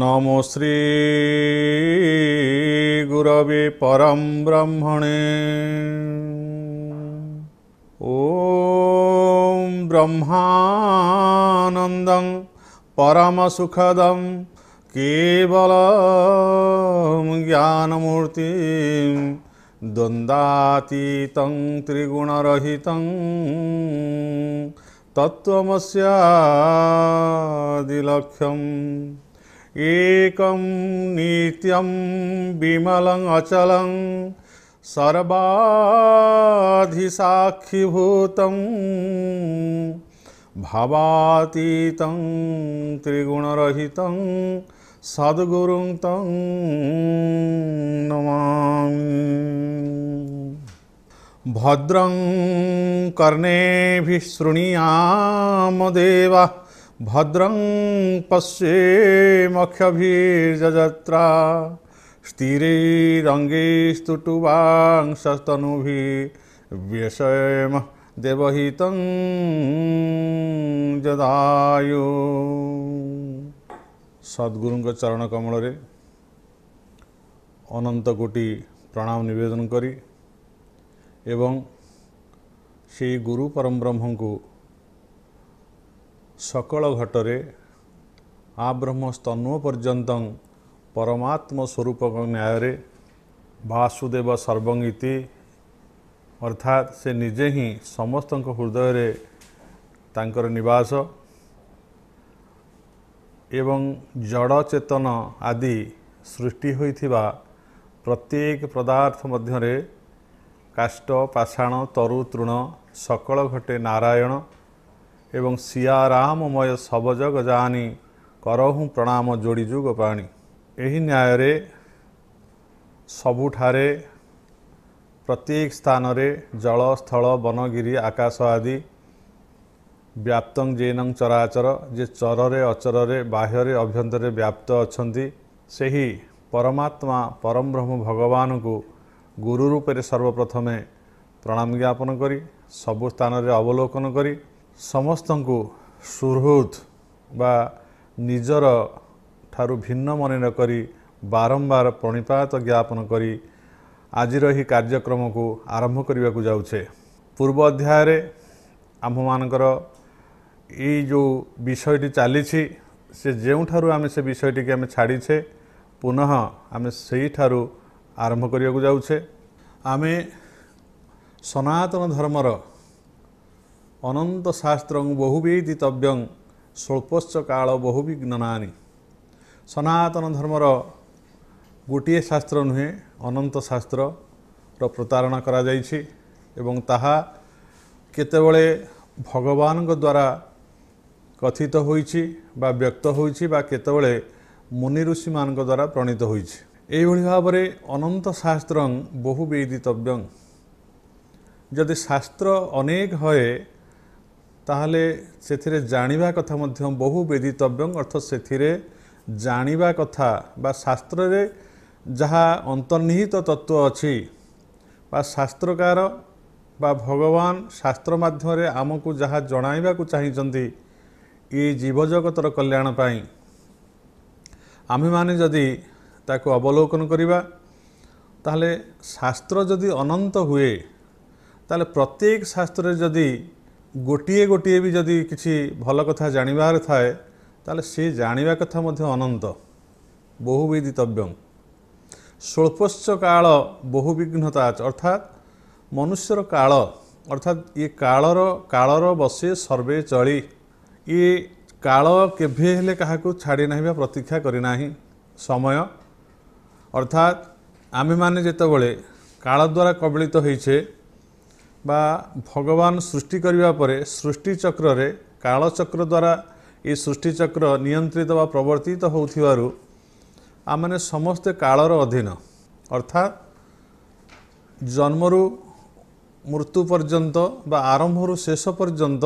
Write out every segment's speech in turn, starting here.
नमो श्री गुरवे परम ब्रह्मणे। ओम ब्रह्मानंदं परम सुखदं केवलं ज्ञानमूर्तिं द्वन्द्वातीतं त्रिगुणरहितं तत्त्वमस्यादिलक्ष्यम् एकं नित्यं विमलं अचलं सर्वाधिसाक्षिभूतं भावातीतं त्रिगुणरहितं सद्गुरुं तं नमामि। भद्रं कर्णेभिः शृणुयाम देवाः भद्रं पश्येमक्षभिर्यजत्रा स्थिरैरङ्गैस्तुष्टुवांशस्तनूभिः व्यशेम देवहितं जदायु। सद्गुरुଙ୍କ चरण कमल रे अनंत कोटि प्रणाम निवेदन करी एवं से गुरु परम ब्रह्म को सकल घटरे आब्रह्म स्तन्व पर्यंत परमात्म स्वरूप न्याय वासुदेव सर्वंगीति अर्थात से निजे ही समस्त हृदय रे तांकर निवास एवं जड़ चेतन आदि सृष्टि होइथिबा प्रत्येक पदार्थ मध्यरे काष्ठ पाषाण तरु तृण सकल घटे नारायण एवं सियाराममय सबजग जानी करहूँ प्रणाम जोड़ीजु गोपाणी। एही न्याय रे सबुठारे प्रत्येक स्थान रे जल स्थल वनगिरी आकाश आदि व्याप्तं जेनं चराचर जे चररे अचररे बाह्ୟରେ अभ्यंतरे व्याप्त अछंती सेही परमात्मा परम ब्रह्म भगवान को गुरु रूप में सर्वप्रथमे प्रणाम ज्ञापन करी सबु स्थान रे अवलोकन करी समस्त को सुहृद बा निजर ठारू भिन्न मन न करी बारंबार प्रणिपात ज्ञापन करी आजिर ही कार्यक्रम को आरंभ करने को जाऊे। पूर्व अध्याय रे आम मानकर ये जो विषयटी चली से जो ठारू आम से विषयटी आम छाड़ीछे पुनः आम से ठारू आरंभ करने को जाऊे। आम सनातन धर्मर अनंत शास्त्र बहुवेदितव्यं स्वल्पश्च काल बहुविज्ञानी। सनातन धर्मर गोटे शास्त्र नुहे अनंत शास्त्र प्रतारणा करा जाइछि एवं ताहा केतेबेले भगवान द्वारा कथित होइछि बा व्यक्त होइछि बा केतेबेले मुनि ऋषि मान द्वारा प्रणीत होइछि। एभଳି भाବରେ अनंत शास्त्र बहुवेदितव्यं। जदि शास्त्र अनेक होए ताहले सेथिरे जानिबा कथा मध्य बहुवेदितव्यं अर्थात सेथिरे जानिबा कथा बा शास्त्र रे जहा अंतर्निहित तत्व अछि बा शास्त्रकार बा भगवान शास्त्र माध्यम रे आमको जहा जणाइबा को चाहिचंती ये जीवजगतर कल्याण पाई आमे माने जदि ताको अवलोकन करिबा ताहले शास्त्र जदि अनंत हुए ताहले प्रत्येक शास्त्र जदि गोटे गोटे भी जदि किसी भल कथा जानिबार थाए ताले से जानिबा कथा मध्य अनंत बहुवेदितव्यं। स्वल्पश्च काल बहुविघ्नता अर्थात मनुष्यर काल अर्थात ये कालर बसे सर्वे चली ये काल केभे हेले काहाकू छाड़ी नाही बा प्रतीक्षा करी नाही समय अर्थात आमे माने जेतेबेले काल द्वारा कबलित होइछे बा भगवान सृष्टि करिबा परे सृष्टि चक्र रे काल चक्र द्वारा ये सृष्टि चक्र नियंत्रित वा प्रवर्तित होउथिबारु आमने समस्ते कालर अधीन अर्थात जन्मरु मृत्यु पर्यंत बा आरंभरु शेष पर्यंत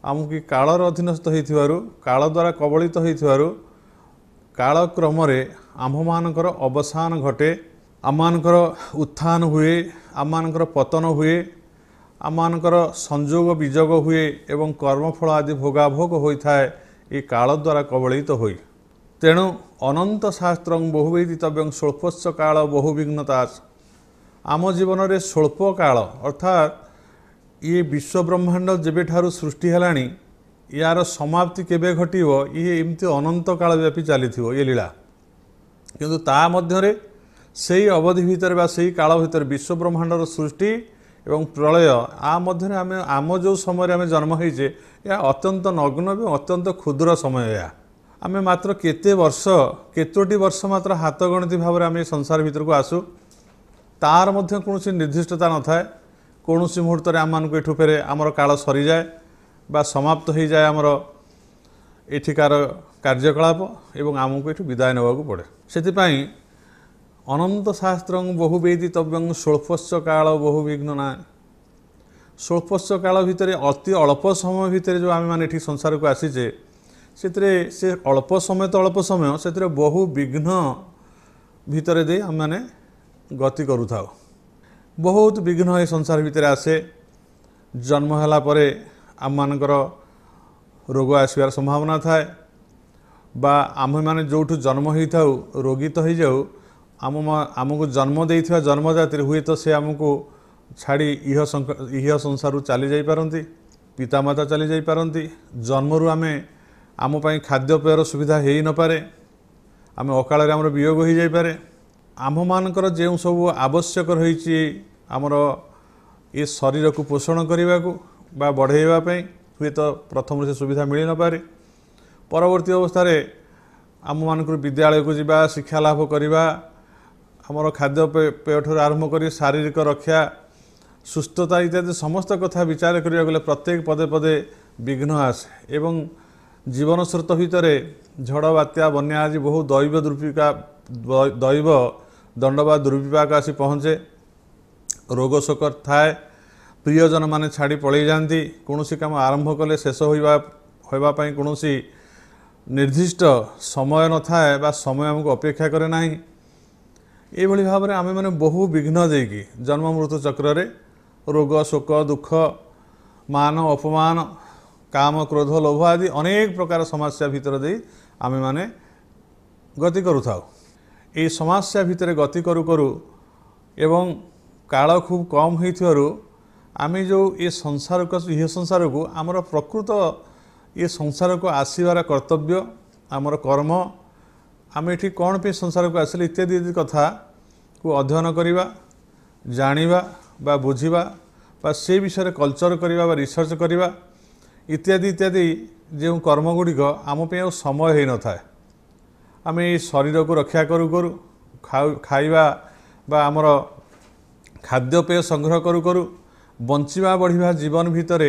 आमकी कालर अधीनस्थ होइथिबारु काल द्वारा कबलित होइथिबारु कालक्रम रे आम्भमानकर अवसान घटे आममानकर उत्थान हुए आममानकर पतन हुए आममानकर संजोग विजोग हुए एवं कर्मफल आदि भोगाभोग होता है ये काल द्वारा कबलित होई तेणु अनंत शास्त्रं बहुवेदितव्यं स्वल्पस्य काल बहुविघ्नतास्। आम जीवन में स्वल्प काल अर्थात ये विश्व ब्रह्मांड जेबे ठारू सृष्टि हेलानी यार समाप्ति केबे घटिवो ये एमती अनंत काल व्यापी चली ये लीला, किंतु ता मध्यरे सेही अवधि भितर बा सेही काल भितर विश्व ब्रह्मांडर सृष्टि एवं प्रलय आ मध्यरे आम जो समय आम जन्म होइछे या अत्यंत नग्न एवं अत्यंत क्षुद्र समय या आम मात्र केते वर्ष केतोटी वर्ष मात्र हाथ गणती भाव में आम संसार भीतर को आसू तार मध्य कौन निर्दिष्टता न थाए। कौन मुहूर्त आम मानक एठू फेरे आमर काल सरी जाए बा समाप्त हो जाए आमर एठिकार कार्यकलाप एवं आमको एठू विदाय नेबाक पड़े। सेतिपाई अनंत शास्त्रं बहुवेदितव्यं स्वल्पस्य काल बहुविघ्नना। स्वल्पस्य काल भितर अति अल्प समय भितर जो आम मैंने संसार को आसीचे से अल्प समय तो अल्प समय से बहु विघ्न भितर दे आम मैंने गति करू थाओ। बहुत विघ्न ये संसार भितर आसे। जन्म होला परे आम मानकर रोग आसबार संभावना थाए बा आम मैंने जोठू जन्म होता रोगी तो हो जाऊ आमको जन्म देइथिबा जन्मदात्री हुए तो से आमको छाड़ी इह संसार चली जाई पारंती, पितामाता चली जाई पारंती। जन्मरू आम पाई खाद्य पेयर सुविधा हो न पारे, आम अकाल आमर वियोग हो जाई पारे। आम मानकर जो सब आवश्यक रही आमर ये शरीर को पोषण करने को बा बढ़ाइवाई हुए तो प्रथम से सुविधा मिल न पारे। परवर्ती अवस्था आम मानक विद्यालय को जीवा शिक्षा लाभ करवा आमर खाद्य पेय ठूँ आरंभ कर शारीरिक रक्षा सुस्थता इत्यादि समस्त कथा विचार करिया गले प्रत्येक पदे पदे विघ्न आसे एवं जीवन स्रोत भितर झड़ बात्या बन्या आदि बहु दैव दंड बा दुर्विपाक आसी पहुँचे। रोग शोक थाए, प्रियजन माने छाड़ी पलि जाती, कौन काम आरंभ कले शेष होइबापई कौन निर्दिष्ट समय न थाए बा समय आमको अपेक्षा करे नाही। एभली भाव में आम मैंने बहु विघ्न देकी जन्म मृत्यु चक्र रे रोग शोक दुख मान अपमान काम क्रोध लोभ आदि अनेक प्रकार समस्या भितर दे आम मैंने गति करू थाओ। ये समस्या भितर गति करू करू एवं काल खूब कम होइथिबारु आम जो ये संसार को यह संसार को आमर प्रकृत ये संसार को आसबार कर्तव्य आमर कर्म आम ये कौन पे संसार को आसिले इत्यादि इत्यादि कथा को अध्ययन करवा जानिबा बा बुझिबा बा से विषय कल्चर करवा बा रिसर्च करवा इत्यादि इत्यादि जो कर्म गुड़िक आम पे समय हो न थाए। आम ये शरीर को रक्षा करू करू खाइबा बा आमर खाद्यपेय संग्रह करू करू बंचिबा बढ़िबा जीवन भितर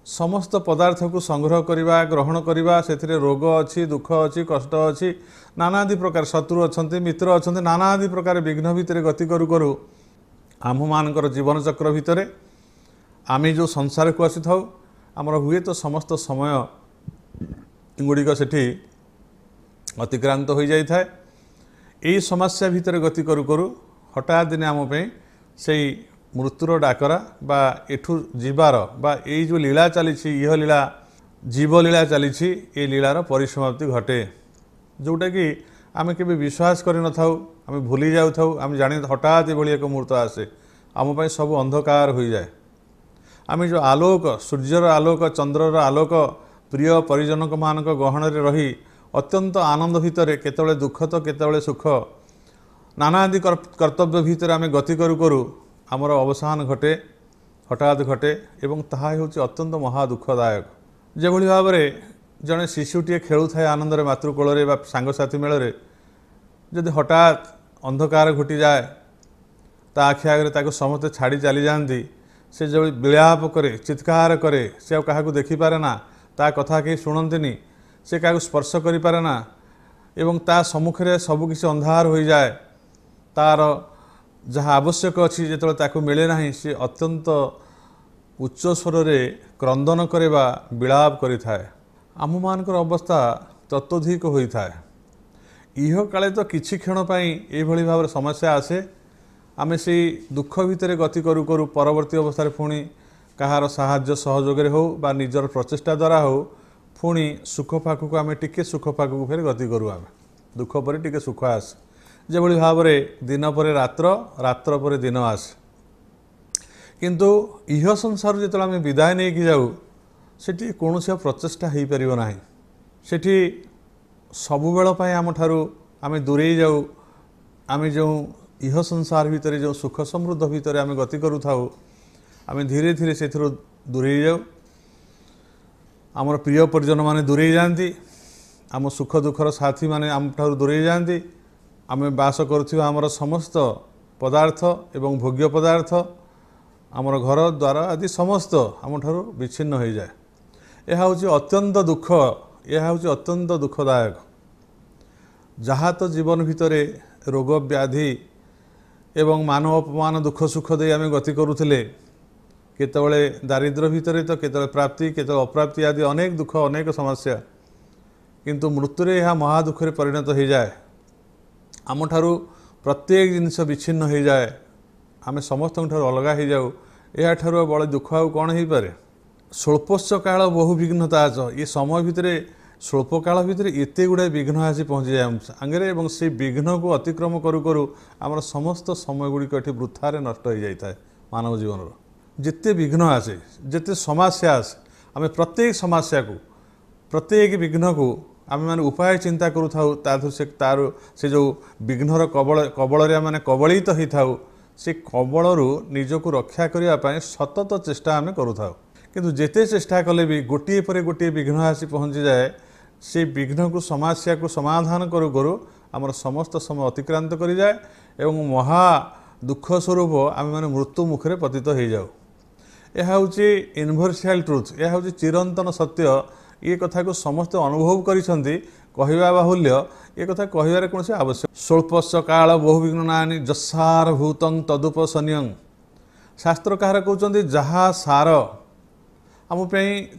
समस्त पदार्थ को संग्रह करवा ग्रहण करवा से रोग अच्छी दुख अच्छी कष्ट अच्छी नानादि प्रकार शत्रु अच्छा मित्र अच्छा नानादि प्रकार विघ्न भितर गति करू करू आम मानकर जीवन चक्र भितर आम जो संसार को आसी थाउ आमर हुए तो समस्त समय गुड़िक सेठी अतिक्रांत हो जाए थाए। यही समस्या भितर गति करू करू हठात दिने आम पे से मृत्युर डाकरा बा एठू जीवार बा ये जो लीला चली यह लीला जीवलीला चली ये लीलार परिसमाप्ति घटे जोटा कि आम के विश्वास कर न थाउ आम भूली जाऊ थाउ आम जानी हठात ये एक मुहूर्त आसे आम पाई सब अंधकार हो जाए। आम जो आलोक सूर्यर आलोक चंद्रर आलोक प्रिय परिजनक मान गहन रही अत्यंत आनंद भितर केतले दुख तो केतले सुख नानादि कर्तव्य भितर आम गति करू करू आमर अवसान घटे हठात घटे एवं ताहा होछि अत्यंत महादुखदायक। जेभली भाव में जड़े शिशुटे खेलु थाए आनंद मातृकोल सांगसाथी मेल जदि हठात अंधकार घुटी जाए ता आखि आगे ताको समस्ते छाड़ी चली जाती से जो विलाप करे चित्कार करे से क्या देखिपारे ना ता कथा कहीं शुणती से क्या स्पर्श करें ना एवं ता सम्मुखें सबकिछि अंधार हो जाए तार जहाँ आवश्यक अच्छी जो मिले ना सी अत्यंत उच्च स्वर रे क्रंदन करवा विलाप करें आम मानकर अवस्था तत्वधिक होता है। इह काले तो किछि क्षण ये भाव में समस्या आसे आम से दुख भितर गति करू करू परवर्ती अवस्था पुणी कहार साहाय्य सहयोग हो बा निजर प्रचेष्टा द्वारा हो पुणी सुख पाखक आम टिके सुख पाखक फेर गति करूँ आम दुख पर टिके सुख आस जो भाव में दिन पर रात्र रात्र पर दिन आस किंतु इह संसार जो आम विदाय नहीं कि जाऊ सेठी कौन प्रचेषा हो पार ना सेठी सबुबेल आम ठारू आम दूरे जाऊ आम जो इह संसार भितर जो सुख समृद्ध भितर आम गति करू थाऊ आम धीरे धीरे से दूरे जाऊ आमर प्रिय परिजन माने दूरे जाती आम सुख दुखर साथी माने आम ठारू दूरे जाती आम बास करुवा आमर समस्त पदार्थ एवं भोग्य पदार्थ आमर घर द्वार आदि समस्त आम ठारू विच्छिन्न हो जाए। यह हूँ अत्यंत दुख यह हूँ अत्यंत दुखदायक जहाँ तो जीवन भितर रोग व्याधि एवं मानव अपमान दुख सुख दे आम गति करुले केतबले दारिद्र्य भितर तो केतबले प्राप्ति केतबले अप्राप्ति आदि अनेक दुख अनेक समस्या किंतु मृत्यु यह महादुखे परिणत हो जाए आम ठारू प्रत्येक जिनस विच्छिन्न हो जाए आम समस्त अलग हो जाऊ या ठारू बड़े दुख आउ कौन हो पारे। स्वल्पश्च काल बहु विघ्नता ये समय भितर स्वल्प काल भितर एत गुड़ाए विघ्न आसी पहुँची जाए आम आगे और से विघ्न को अतिक्रम करू करू आमर समस्त समय गुड़िक ये वृथारे नष्ट हो जाए मानव जीवन जिते विघ्न आसे जिते समस्या आसे आम प्रत्येक समस्या को प्रत्येक विघ्न को आम मैंने उपाय चिंता करू थाउ तार से जो विघ्नर कबल मैंने कबलित हो थाउ से कबलू निजक रक्षा करने सतत चेष्टा आम करू थाउ किंतु जेते चेष्टा कले भी गोटे पर गोटे विघ्न आसी पहुँची जाए से विघ्न को समस्या को समाधान करू करू आमर समस्त समय अतिक्रांत कर जाए एवं महा दुख स्वरूप आम मैंने मृत्यु मुखरे पतित हो जाऊ। यह हूँ यूनिवर्सल ट्रुथ यह हूँ चिरंतन सत्य ये कथा को समस्त अनुभव करिसंती कहवा बाहुल्य ये कथा कहबार कौन आवश्यक। स्वल्पश्च काल बहु विघ्नानि जसार भूतं तदुपसन्यं शास्त्र कहार कहते जहाँ सार आम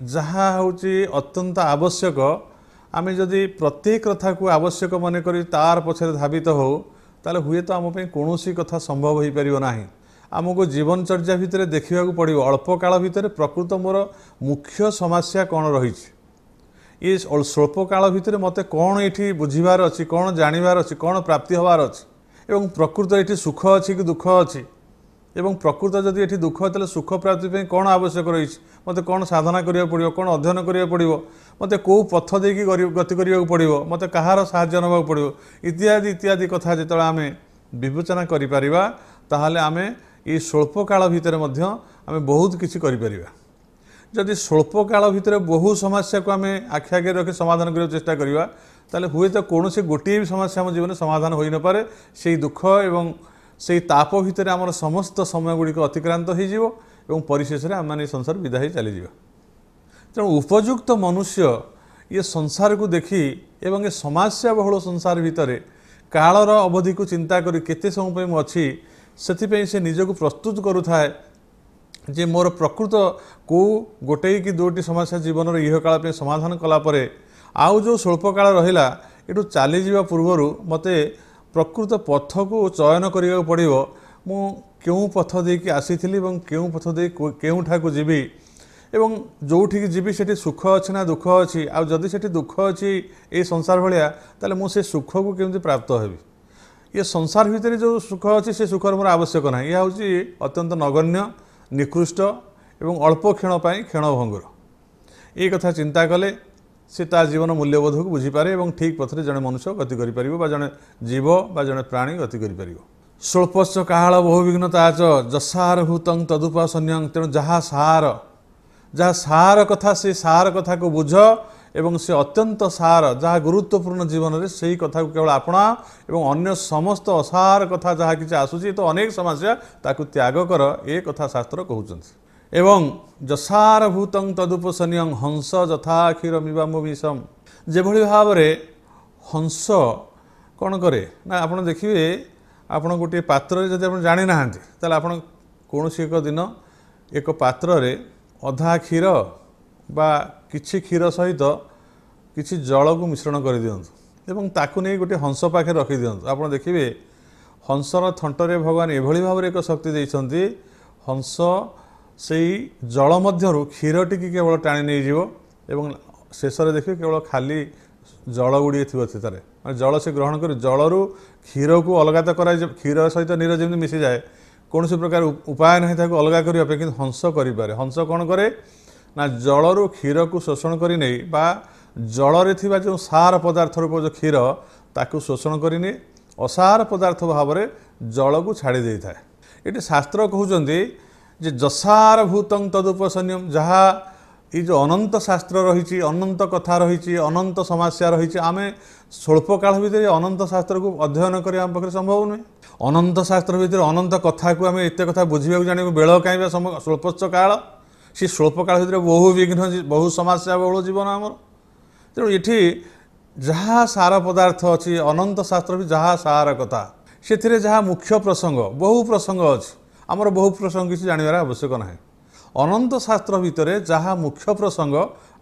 जहाँ हूँ अत्यंत आवश्यक आम जदि प्रत्येक कथा को आवश्यक मन करी तार पछरे धावित हो ताले हुए तो आम कौन कथा संभव हो पार ना आमको जीवनचर्या भितर देखा पड़ो अल्प काल भितर प्रकृत मोर मुख्य समस्या कौन रही ये स्वल्प काल भितर मत कौन ये बुझीबार अच्छी कौन जानिबार अच्छी कौन प्राप्ति हबार अच्छी एवं प्रकृत ये सुख अच्छी कि दुख अच्छी एवं प्रकृत जदि ये दुख तेल सुख प्राप्ति कौन आवश्यक रही मत कौन साधना करिया पड़ो कौन अध्ययन करिया पड़ो मत कौ पथ देकी गति करिया पड़ो मत कहार साहाय्य नवा पड़ो इत्यादि इत्यादि कथा जो आम विवेचना करिपारिबा ताहले आम ये स्वल्प काल भितर आम बहुत किसी करिपारिबा। जदि स्वल्प काल भितर बहु समस्या को आम आखि आगे रखी समाधान करने चेष्टा करवा ताले हुए तो कौन से गोटे भी समस्या आम जीवन समाधान हो न पारे से दुख एवं से ताप भितर आमर समस्त समय गुड़िक अतिक्रांत हो परिशेष आम मैंने संसार विदा चली जा। तेणु उपयुक्त मनुष्य ये संसार को देखी एवं ये समस्या बहुल संसार भितर कालर अवधि को चिंता करी केते समय मुझी से निजक प्रस्तुत करुए जे मोर प्रकृत को गोटे कि दुईटी समस्या जीवन इह काल समाधान कलापर आउ जो स्वल्प काल रहा ये चली जा पूर्वर मत प्रकृत पथ को चयन करा पड़ो मु क्यों पथ देकी आसी क्यों पथ दे केउठा को जीवी एवं जोठी जीवी से सुख अच्छी ना दुख अच्छी आदि से दुख अच्छी ये संसार भाया ताले मुझे सुख को केमती प्राप्त हेबी ये संसार भितर जो सुख अच्छी से सुखर मोर आवश्यक ना यह हूँ अत्यंत नगण्य निकृष्ट एवं अल्प क्षण क्षणभंगुर ये कथा चिंता कले से ता जीवन मूल्यबोध को बुझीपारे और ठीक पथरे जड़े मनुष्य गति कर जड़े जीव बा जड़े प्राणी गति कर। स्वल्पश्च काल बहु विघ्नता च जसार भूतं तदुपसन्यं तेणु जहाँ सार कथा से सार कथा को बुझ एवं से अत्यंत सार जहाँ गुरुत्वपूर्ण जीवन में से ही कथा को केवल आपणा एवं अन्य समस्त असार कथा जहाँ कि आसूची तो अनेक समस्या ताकू त्याग कर ये कथा शास्त्र कहते एवं जसार भूतं तदुपसन्यं हंस जथा क्षीरमिवाम्ब विषम जेभଳି भावरे हंस कौन करे ना आप देखिए आप गोटे पात्र जब आप जानी ना ताले आप कौन एक दिन एक पात्र रे अधा क्षीर बा किछि क्षीर सहित किछि जल को मिश्रण कर दियंतु एवं ताकू नहीं गोटे हंस पाखे रखी दियंतु आप देखिए हंसर थंटरे भगवान एभली भाव एक शक्ति देइछंती हंस से जल मध्यरु क्षीरटी केवल टाणी नहीं जीव एवं शेष में देखिए केवल खाली जल गुड़िए थी से जल से ग्रहण कर जलरू क्षीर को अलग तो कर क्षीर सहित नीर जमी मिसी जाए कौन प्रकार उपाय नहीं ताको अलग करने कि हंस करें हंस कौन करे ना जलरू क्षीर को शोषण कर जल थी जो सार पदार्थ रूप जो क्षीर ताकू शोषण करनी असार पदार्थ भाव में जल को छाड़ी दे था। ये शास्त्र कहते जे जसार भूतं तदुपसन्यम जहाँ ये जो अनंत शास्त्र रही अनंत कथा रही अनंत समस्या रही आम स्वल्प काल भितर अनंत शास्त्र को अध्ययन कर आम पाखे संभव नुहे। अनंत शास्त्र भितर अनंत कथा को आम एत कथा बुझा जाने बेल कहीं स्वल्पच काल सी स्वल्प काल भितर बहु विघ्न बहु समस्या बहुल जीवन आमर तेणु ये जहाँ सार पदार्थ अच्छी अनंत शास्त्र भी जहाँ सार कथा से जहाँ मुख्य प्रसंग बहु प्रसंग अच्छी आमर बहु प्रसंग किसी जानवर आवश्यक ना अनंत शास्त्र भितर जहाँ मुख्य प्रसंग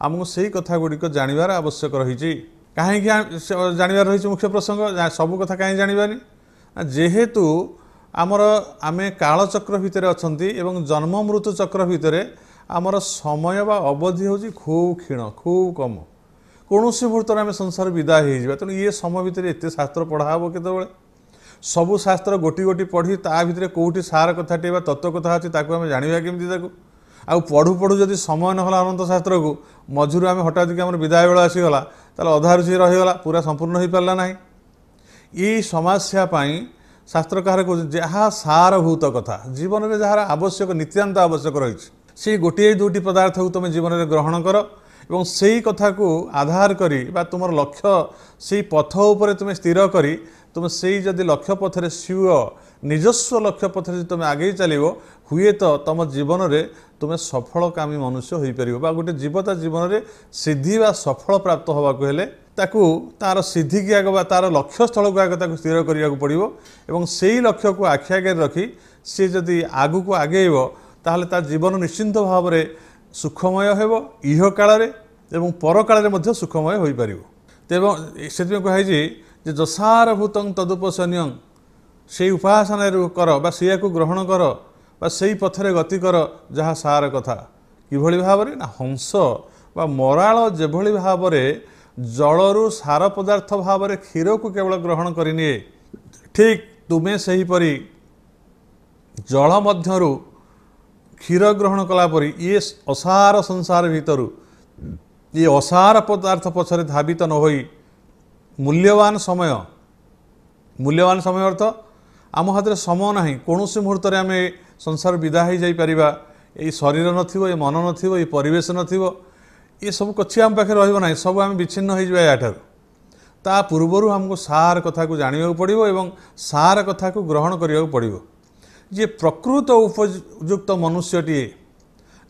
आमको से कथा गुड़िक जानवर आवश्यक रही कहीं जानवर रही मुख्य प्रसंग सब कथा कहीं जानी जेहेतु आमर आमे कालचक्र भितर अच्छी एवं जन्म मृत्यु चक्र भितर आमर समय बा अवधि हूँ खूब क्षीण खूब कम कौन सी मुहूर्त आम संसार विदाय हो तेणु ये समय भितर एत शास्त्र पढ़ा हे केत सबू शास्त्र गोटी गोटी पढ़ी ता भितर कौटी सार कथाटे तत्व कथा अच्छी आम जाना केमती आउ पढ़ू पढ़ू जदि समय नहला अनंत शास्त्र को मझुर आम हठात कि आम विदाय बेल आसीगला ताल अधारू सी रहीगला पूरा संपूर्ण हो पारा ना ये समस्या शास्त्र कह जहाँ सारभूत कथा जीवन में जहाँ आवश्यक नित्यांत आवश्यक रही से गोटे दुटी पदार्थ को तुम जीवन में ग्रहण कर एवं से ही कथा को आधार करी बा तुम लक्ष्य से पथ उपर तुम स्थिर करी तुम से जदि लक्ष्य पथरे स्वीय निजस्व लक्ष्य पथरे तुम आगे चलो हुए तो तुम जीवन में तुम सफल कामी मनुष्य हो पार बा गोटे जीवता जीवन में सिद्धि बा सफल प्राप्त होगाक हेले ताकू तार सिद्धि की आग तार लक्ष्य स्थल को आगे स्थिर करने को पड़ो एवं से ही लक्ष्य को आखि आगे रखी सी जदि आगू को आगेब ताहले तार जीवन निश्चिंत भाव में सुखमय हो इह काल एवं पर काल में सुखमय हो पार तेज से कहुई जसार भूतं तदुपसन्यं से उपासना कर बा से ग्रहण कर बा से पथरे गति कर जहाँ सार कथा किभली भाव में ना हंस बा मराल जेभली भाव में जलरू सार पदार्थ भाव में क्षीर को केवल ग्रहण करनिए ठीक तुम्हें सहीपरी जल मध्यरु क्षीर ग्रहण कलापरी ये असार संसार भितर ये असार पदार्थ पछरे धावित न होई मूल्यवान समय अर्थ आम हाथ में समय ना कौन मुहूर्त आम संसार विदा हो ये शरीर नथिबो ये मन नथिबो ये परिवेश नथिबो ये सब कछि आम पाखे रहिबो नाही सब आम विच्छिन्न हो जाए याठार ता पूर्वर हमको सार कथा को जानिबा पड़िबो एवं सार कथा को ग्रहण करिया पड़िबो जे प्रकृत उपयुक्त मनुष्यटीए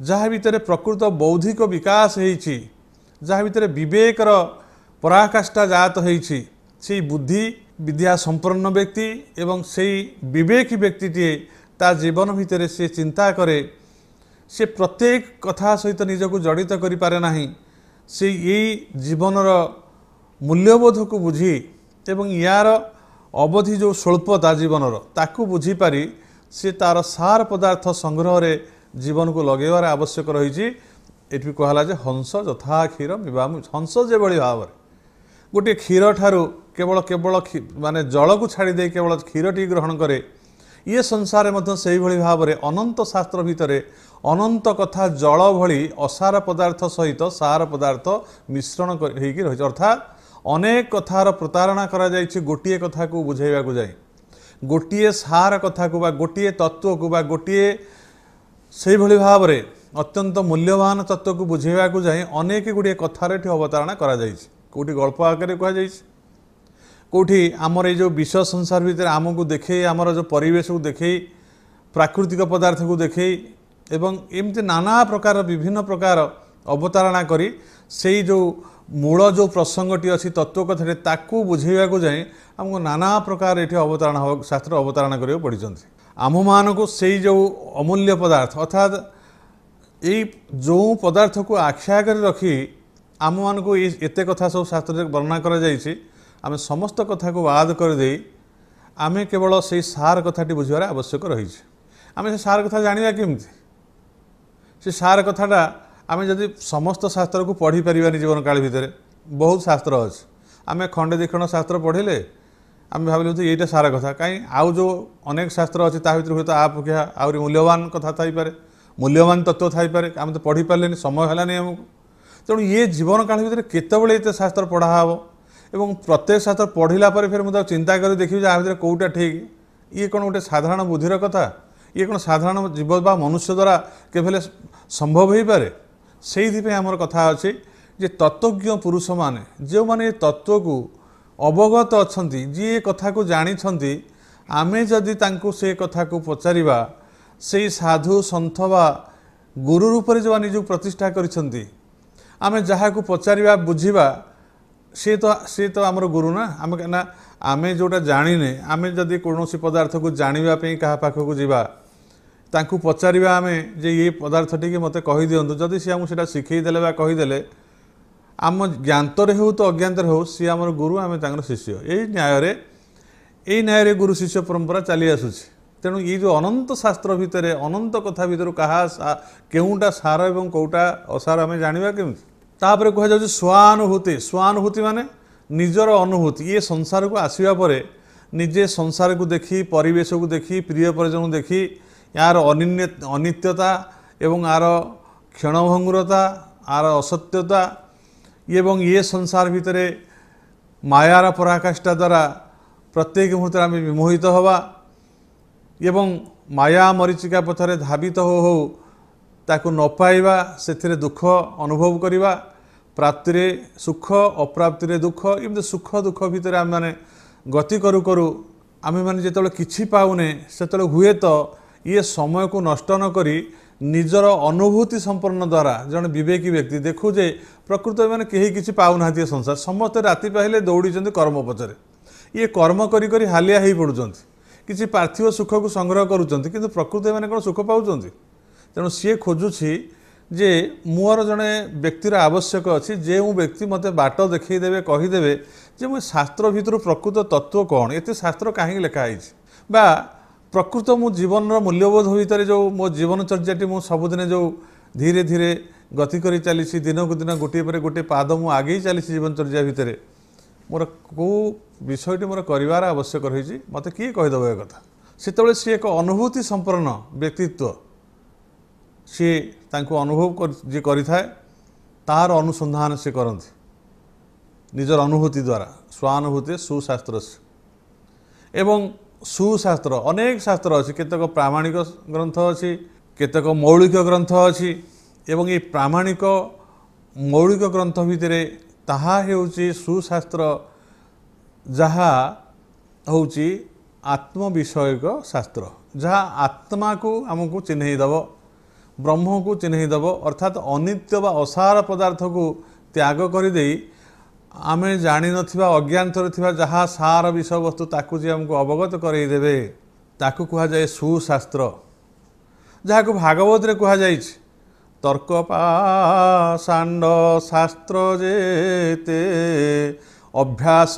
जहाँ भितर प्रकृत बौद्धिक विकास होइछि जहाँ भितर विवेकर पराकाष्ठा जात होइछि से बुद्धि विद्या संपन्न व्यक्ति एवं से विवेकी व्यक्तिटीए ता जीवन भितर से चिंता करे से प्रत्येक कथा सहित निजक जड़ित करि पारे नाही से यही जीवनर मूल्यबोध को बुझी एवं यार अवधि जो स्वल्पता जीवनर ताकू बुझी पारी से तार सार पदार्थ संग्रह रे जीवन को लगेबार आवश्यक रही ये कहला जे हंस यथा क्षीर पिबामि हंस जे भली भाव में गोटे क्षीर ठारू केवल केवल माने जल को छाड़ी दे केवल क्षीरटी ग्रहण करे ये संसार में से भली भाव में अनंत शास्त्र भितर अनंत कथा जल भली असार पदार्थ सहित सार पदार्थ मिश्रण होगी रही अर्थात अनेक कथार प्रतारणा करा जाइछि गोटिए कथा को बुझाइबा को जाए गोटिए सार कथा को बा गोटिए तत्व को बा गोटिए से भली भाव में अत्यंत मूल्यवान तत्व को बुझाइबा को जाए अनेक गुड़िए कथार अवतारणा करा जाइछि कोटी गल्प आकार कह जाइछि कोठी आमर ये विश्व संसार भितर आमको देखे आमर जो परिवेश को देखे प्राकृतिक पदार्थ को देखे एवं एमती नाना प्रकार विभिन्न प्रकार अवतारणा करी से जो मूल जो प्रसंगटी अच्छी तत्व कथा ताकू बुझेगा को जाए आमको नाना प्रकार ये अवतारणा शास्त्र अवतारणा करा पड़ी आम मान को से जो अमूल्य पदार्थ अर्थात ये जो पदार्थ को आख्या कर रखी आम मान को एते कथा सब शास्त्र वर्णना करा जाइछि आम समस्त कथा को बाद कर दे आमे केवल से सार कथाटी बुझार आवश्यक रही आम से सार कथा जाना केमती से सार कथाटा आम जदि समस्त शास्त्र को पढ़ी पारिबानी जीवन काल भितर बहुत शास्त्र अच्छे आम खंडे दिखण शास्त्र पढ़िले आम भाविलु तो यहीटा सारा कथा कहीं आउ जो अनेक शास्त्र अच्छे ता भर हूँ आपेक्षा आहरी मूल्यवान कथा थाईपे मूल्यवान तत्व थाईपे आम तो पढ़ी पारे समय है आमको तेणु ये जीवन काल भितर केतबले ये शास्त्र पढ़ा हे और प्रत्येक शास्त्र पढ़ला फिर मुझे चिंता कर देखिए आ भर कौटा ठीक ये कौन गोटे साधारण बुद्धिर कथा ये कौन साधारण जीव बा मनुष्य द्वारा केवल संभव हो पारे से आमर कथा अच्छे जे तत्वज्ञ पुरुष माने जो माने तत्व को अवगत अच्छा जी कथा को जानी आमे जदि तांको से कथा को पचारिबा से साधु सन्थ बा गुरु रूप से जो निज प्रतिष्ठा करिसेंती आमे जहाँ को पचारिबा बुझिबा से तो आमर गुरु ना आम ना आमे जोटा जानिने आमे जदि कौनसी पदार्थ को जानिबा पे कहा पाखक जीवा तांको पचारिबा आमे जे ये पदार्थटी के मते कहि दियंतु जदि सी आमको सेटा शिखई देले बा कहि देले आम ज्ञातरे हो तो अज्ञातरे हो सी आमर गुरु आमे तांकर शिष्य यही न्याय गुरु शिष्य परंपरा चली आसुची तेणु ये जो अनंत शास्त्र भितर अनंत कथा भितर कहा केउटा सार एवं कौटा असार आमे जानिबा केमति तापर कह जाउछि स्वानुभूति माने निजर अनुभूति ये संसार को आसवा परे निजे संसार को देखी परिवेश को देखी प्रिय परिजन देखी यार अनित्यता एवं आर क्षणभंगुरता आर असत्यता एवं ये संसार भितर मायार पराकाष्ठा द्वारा प्रत्येक मुहूर्त आम विमोहित हवा एवं माया मरीचिका पथरे धावित हो ताकू न पाइबा से दुख अनुभव करवा प्राप्ति सुख अप्राप्ति दुख एमती सुख दुख भितर आम मैंने गति करू करू आम मैंने जो कि पाऊने से हुए तो ये समय को नष्ट न करी निजर अनुभूति संपन्न द्वारा जन विवेकी व्यक्ति देखू जे प्रकृत मैंने कहीं किसी पाऊना संसार समस्त राति पाइले दौड़ी कर्म पचरे ये कर्म करी करी हालिया हो पड़ुंट किसी पार्थिव सुख को संग्रह करुँच कि प्रकृत मैंने कौन सुख पाँच तेणु सी खोजुछि जे मोर जड़े व्यक्तिर आवश्यक अच्छी जो व्यक्ति मते बाट देखईदेवे कहीदेवे जे मुझे शास्त्र भितर प्रकृत तत्व कौन एत शास्त्र कहीं लिखाई बा प्रकृत मो जीवन मूल्यबोध भितर जो मो जीवनचर्याटी मो सबुदिन जो धीरे धीरे गति करी चली दिन को दिन गोटे पर गोटे पाद मु आगे चली जीवनचर्या भितर मोर कौ विषयटी मोर कर आवश्यक रही मत किए कहीदेव एक कथा से सी एक अनुभूति संपन्न व्यक्तित्व सी तांको अनुभव जी करिथाए तार अनुसंधान से करती निजर अनुभूति द्वारा स्वानुभूति सुशास्त्र से एवं सुशास्त्र अनेक शास्त्र अच्छी केतक प्रामाणिक ग्रंथ अच्छी केतक मौलिक ग्रंथ अच्छी एवं ये प्रामाणिक मौलिक ग्रंथ भितर ताहा हेउची सुशास्त्र जहा होउची आत्म विषयक शास्त्र जहा आत्मा को आमको चिन्हईदेव ब्रह्म को चिन्हईदेव अर्थात अनित्य व असार पदार्थ को त्याग करदे आमे जानी नथिबा अज्ञानतर थिबा जहा सार विषय वस्तु ताकू जे हमको अवगत करईदेवे ताकू कहा जाए सुशास्त्र जहाँ को भागवत रे कहा जाए तर्क पाषांड शास्त्र जेते अभ्यास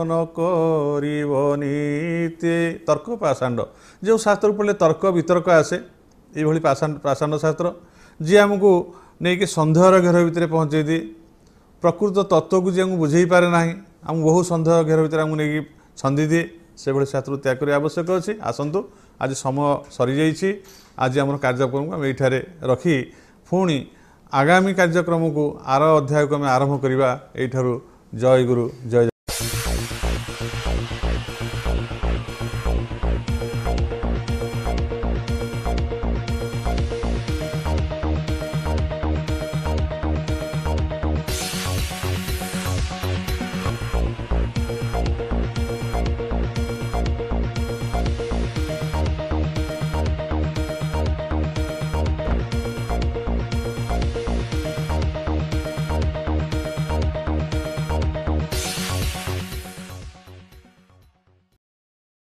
न करिबनीते तर्क पाषांड जो शास्त्र पढ़ले तर्क वितर्क आसे ये पाषांड शास्त्र जी आमको नहीं कि सन्देहर घेर भितर पहुँचे दिए प्रकृत तत्व को जी आमको बुझे पारे ना आम बहु सन्देह घेर भितर आमको नहीं छंदी दिए से भाई शास्त्र त्याग कर आवश्यक अच्छी आसतु आज समय सरी जाइए आज आम कार्यक्रम को आम ये रखी पुणी आगामी कार्यक्रम को आर अध्याय को आम आरंभ करवा यू जय गुरु जय।